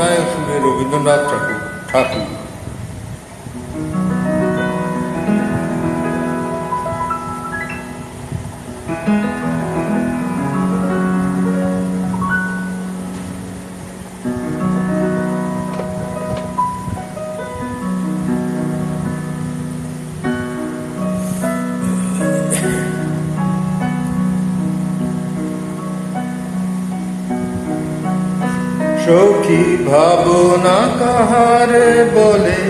কথায় শুনে রবীন্দ্রনাথ ঠাকুর সখী ভাবনা কাহারে বলে,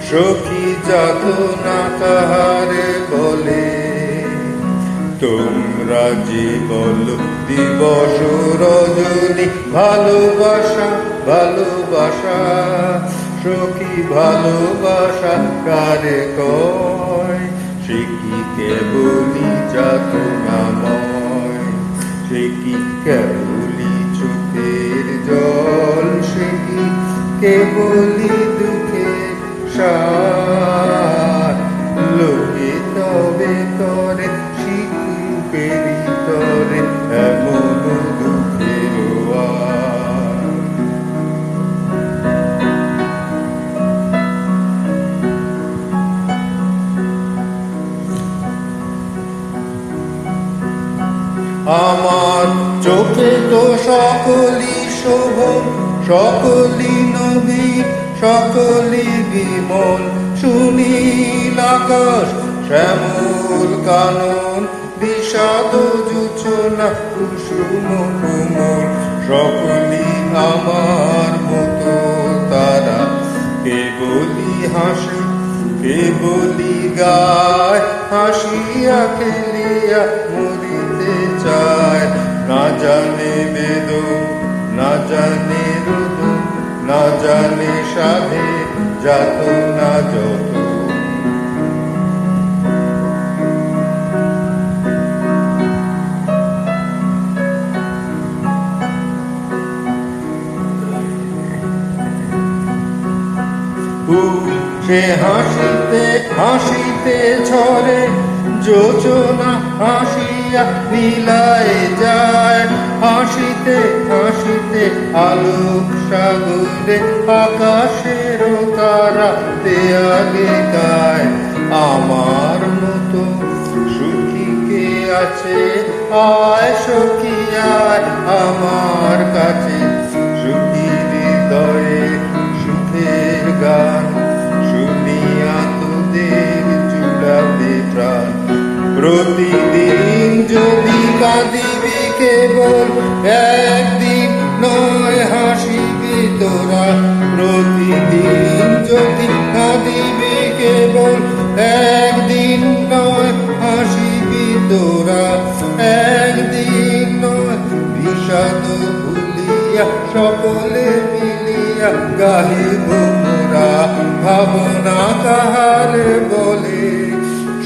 সখী যাতনা কাহারে বলে, তোমরা যে বলো দিবস রজনী ভালোবাসা ভালোবাসা, সখী ভালোবাসা কারে কয়, সে কি কেবলি যাতনাময়, সে কি কেবলি চোখের জল, সে কি কেবলি দুঃখের সার, লোকে তবে করে শিখুকের ভিতরে এমন দুঃখের আর। আমার চোখে তো সকলই শোভন, সকলই নবীন, সকলই বিমল, সুনীল আকাশ শ্যামল কানন, বিষাদ জোছনা কুসুম কোমল, সকলই আমার মতো তারা, কেবলই হাসে কেবলই গায়, হাসিয়া খেলিয়া মরিতে চায়, না জানে বেদন না জানে রোদন, না জানে সাধে যাতনা যত। সে হাসিতে হাসিতে ঝরে যোজনা, হাসিয়া নীলায় যায়, হাসিতে হাসিতে আলোক সাগরে আকাশের তারা দেয়ালে গায়। আমার মতো সুখী কে আছে, আয় সখী আয় আমার কাছে, সুখী হৃদয়ে সুখের গান, শুনিয়া তোদের জুড়াবে প্রাণ। প্রতিদিন যদি কাঁদিবি কেবল, একদিন নয় হাসিবি তোরা, প্রতিদিন যদি কাঁদিবি কেবল, একদিন নয় হাসিবি তোরা, একদিন নয় বিষাদ ভুলিয়া সকলে মিলিয়া গাহিব মোরা। ভাবনা কাহারে বলে,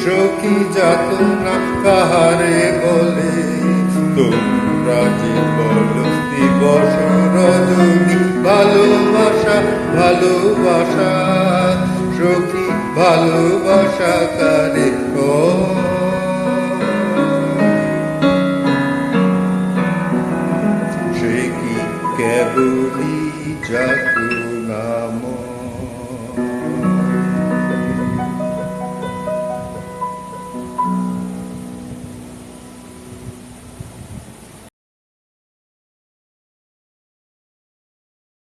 সখী যাতনা কাহারে বলে, তোমরা যে বলো দিবস রজনী ভালোবাসা ভালোবাসা, সখী ভালোবাসা কারে কয়, সে কি কেবলি যাতনাময়।